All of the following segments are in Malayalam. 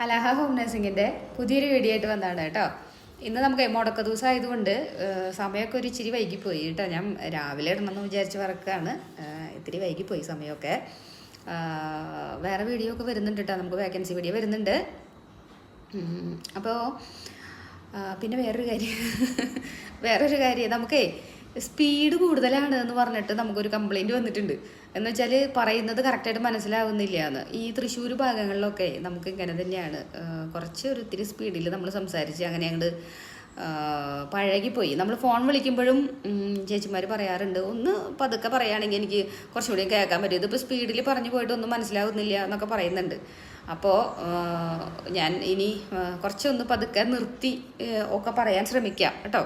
അലാഹ ഹോം നഴ്സിങ്ങിൻ്റെ പുതിയൊരു വീഡിയോ ആയിട്ട് വന്നതാണ് കേട്ടോ. ഇന്ന് നമുക്ക് മുടക്ക ദിവസം ആയതുകൊണ്ട് സമയമൊക്കെ ഒരു ഇച്ചിരി വൈകിപ്പോയി കേട്ടോ. ഞാൻ രാവിലെ ഇടണമെന്ന് വിചാരിച്ച് വർക്കാണ്, ഇത്തിരി വൈകിപ്പോയി സമയമൊക്കെ. വേറെ വീഡിയോ ഒക്കെ വരുന്നുണ്ട് കേട്ടോ, നമുക്ക് വേക്കൻസി വീഡിയോ വരുന്നുണ്ട്. അപ്പോൾ പിന്നെ വേറൊരു കാര്യം നമുക്കേ സ്പീഡ് കൂടുതലാണ് എന്ന് പറഞ്ഞിട്ട് നമുക്കൊരു കംപ്ലൈൻറ്റ് വന്നിട്ടുണ്ട്. എന്ന് വെച്ചാൽ പറയുന്നത് കറക്റ്റായിട്ട് മനസ്സിലാവുന്നില്ല എന്ന്. ഈ തൃശ്ശൂർ ഭാഗങ്ങളിലൊക്കെ നമുക്ക് ഇങ്ങനെ തന്നെയാണ്, കുറച്ച് ഒരു ഇത്തിരി സ്പീഡിൽ നമ്മൾ സംസാരിച്ച് അങ്ങനെ അങ്ങോട്ട് പഴകിപ്പോയി. നമ്മൾ ഫോൺ വിളിക്കുമ്പോഴും ചേച്ചിമാർ പറയാറുണ്ട്, ഒന്ന് പതുക്കെ പറയുകയാണെങ്കിൽ എനിക്ക് കുറച്ചുകൂടി കേൾക്കാൻ പറ്റും. ഇതിപ്പോൾ സ്പീഡിൽ പറഞ്ഞു പോയിട്ട് ഒന്നും മനസ്സിലാവുന്നില്ല എന്നൊക്കെ പറയുന്നുണ്ട്. അപ്പോൾ ഞാൻ ഇനി കുറച്ചൊന്ന് പതുക്കെ നിർത്തി ഒക്കെ പറയാൻ ശ്രമിക്കാം കേട്ടോ.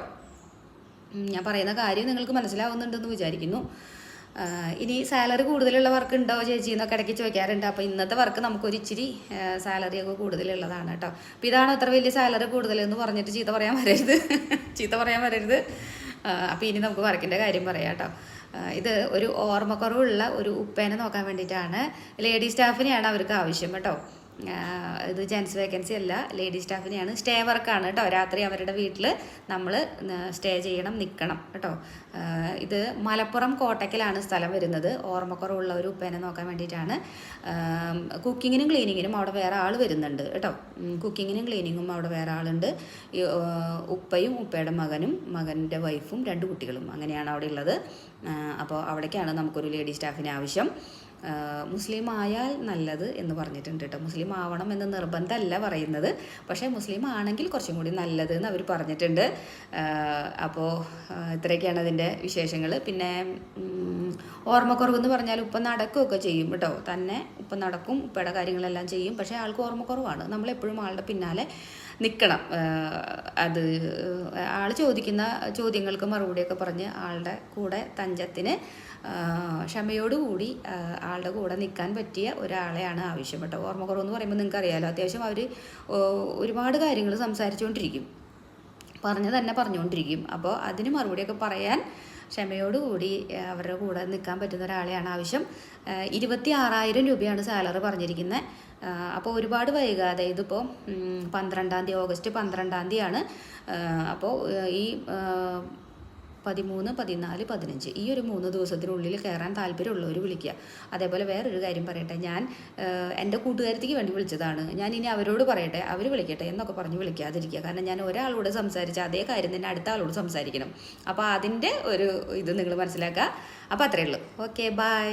ഞാൻ പറയുന്ന കാര്യം നിങ്ങൾക്ക് മനസ്സിലാവുന്നുണ്ടെന്ന് വിചാരിക്കുന്നു. ഇനി സാലറി കൂടുതലുള്ള വർക്ക് ഉണ്ടോ ചേച്ചി എന്നൊക്കെ ഇടയ്ക്ക് ചോദിക്കാറുണ്ട്. അപ്പോൾ ഇന്നത്തെ വർക്ക് നമുക്കൊരു ഇച്ചിരി സാലറിയൊക്കെ കൂടുതലുള്ളതാണ് കേട്ടോ. അപ്പോൾ ഇതാണ് അത്ര വലിയ സാലറി കൂടുതലെന്ന് പറഞ്ഞിട്ട് ചീത്ത പറയാൻ വരരുത്. അപ്പോൾ ഇനി നമുക്ക് വർക്കിൻ്റെ കാര്യം പറയാം കേട്ടോ. ഇത് ഒരു ഓർമ്മക്കുറവുള്ള ഒരു ഉപ്പേനെ നോക്കാൻ വേണ്ടിയിട്ടാണ്. ലേഡി സ്റ്റാഫിനെയാണ് അവർക്ക് ആവശ്യം കേട്ടോ. ഇത് ജെൻസ് വേക്കൻസി അല്ല, ലേഡി സ്റ്റാഫിനെയാണ്. സ്റ്റേ വർക്കാണ് കേട്ടോ. രാത്രി അവരുടെ വീട്ടിൽ നമ്മൾ സ്റ്റേ ചെയ്യണം, നിൽക്കണം കേട്ടോ. ഇത് മലപ്പുറം കോട്ടയ്ക്കലാണ് സ്ഥലം വരുന്നത്. ഓർമ്മക്കുറവുള്ള ഒരു ഉപ്പേനെ നോക്കാൻ വേണ്ടിയിട്ടാണ്. കുക്കിങ്ങിനും ക്ലീനിങ്ങിനും അവിടെ വേറെ ആൾ വരുന്നുണ്ട് കേട്ടോ. കുക്കിങ്ങിനും ക്ലീനിങ്ങും അവിടെ വേറെ ആളുണ്ട്. ഉപ്പയും ഉപ്പയുടെ മകനും മകൻ്റെ വൈഫും 2 കുട്ടികളും അങ്ങനെയാണ് അവിടെ ഉള്ളത്. അപ്പോൾ അവിടേക്കാണ് നമുക്കൊരു ലേഡി സ്റ്റാഫിന് ആവശ്യം. മുസ്ലിം ആയാൽ നല്ലത് എന്ന് പറഞ്ഞിട്ടുണ്ട് കേട്ടോ. മുസ്ലിം ആവണം എന്ന് നിർബന്ധമല്ല പറയുന്നത്, പക്ഷേ മുസ്ലിം ആണെങ്കിൽ കുറച്ചും കൂടി നല്ലത് എന്ന് അവർ പറഞ്ഞിട്ടുണ്ട്. അപ്പോൾ ഇത്രയൊക്കെയാണ് അതിൻ്റെ വിശേഷങ്ങൾ. പിന്നെ ഓർമ്മക്കുറവെന്ന് പറഞ്ഞാൽ ഉപ്പ നടക്കുകയൊക്കെ ചെയ്യും കേട്ടോ. തന്നെ ഉപ്പ നടക്കും, ഉപ്പയുടെ കാര്യങ്ങളെല്ലാം ചെയ്യും. പക്ഷേ ആൾക്ക് ഓർമ്മക്കുറവാണ്. നമ്മളെപ്പോഴും ആളുടെ പിന്നാലെ നിൽക്കണം. അത് ആൾ ചോദിക്കുന്ന ചോദ്യങ്ങൾക്ക് മറുപടിയൊക്കെ പറഞ്ഞ് ആളുടെ കൂടെ തഞ്ചത്തിന് ക്ഷമയോടുകൂടി ആളുടെ കൂടെ നിൽക്കാൻ പറ്റിയ ഒരാളെയാണ് ആവശ്യം കേട്ടോ. ഓർമ്മക്കുറവെന്ന് പറയുമ്പോൾ നിങ്ങൾക്ക് അറിയാമല്ലോ, അത്യാവശ്യം അവർ ഒരുപാട് കാര്യങ്ങൾ സംസാരിച്ചുകൊണ്ടിരിക്കും, പറഞ്ഞുകൊണ്ടിരിക്കും. അപ്പോൾ അതിന് മറുപടിയൊക്കെ പറയാൻ ക്ഷമയോടുകൂടി അവരുടെ കൂടെ നിൽക്കാൻ പറ്റുന്ന ഒരാളെയാണ് ആവശ്യം. 26,000 രൂപയാണ് സാലറി പറഞ്ഞിരിക്കുന്നത്. അപ്പോൾ ഒരുപാട് വൈകാതെ, ഇതിപ്പോൾ 12-ാം തീയതി, ഓഗസ്റ്റ് 12-ാം തീയതിയാണ്. അപ്പോൾ ഈ 13, 14, 15 ഈ ഒരു 3 ദിവസത്തിനുള്ളിൽ കയറാൻ താല്പര്യമുള്ളവർ വിളിക്കുക. അതേപോലെ വേറൊരു കാര്യം പറയട്ടെ, ഞാൻ എൻ്റെ കൂട്ടുകാരത്തേക്ക് വേണ്ടി വിളിച്ചതാണ്. ഞാൻ ഇനി അവരോട് പറയട്ടെ, അവർ വിളിക്കട്ടെ എന്നൊക്കെ പറഞ്ഞ് വിളിക്കാതിരിക്കുക. കാരണം ഞാൻ ഒരാളോട് സംസാരിച്ച അതേ കാര്യം തന്നെ അടുത്ത ആളോട് സംസാരിക്കണം. അപ്പോൾ അതിൻ്റെ ഒരു ഇത് നിങ്ങൾ മനസ്സിലാക്കുക. അപ്പോൾ അത്രയേ ഉള്ളൂ. Okay, by.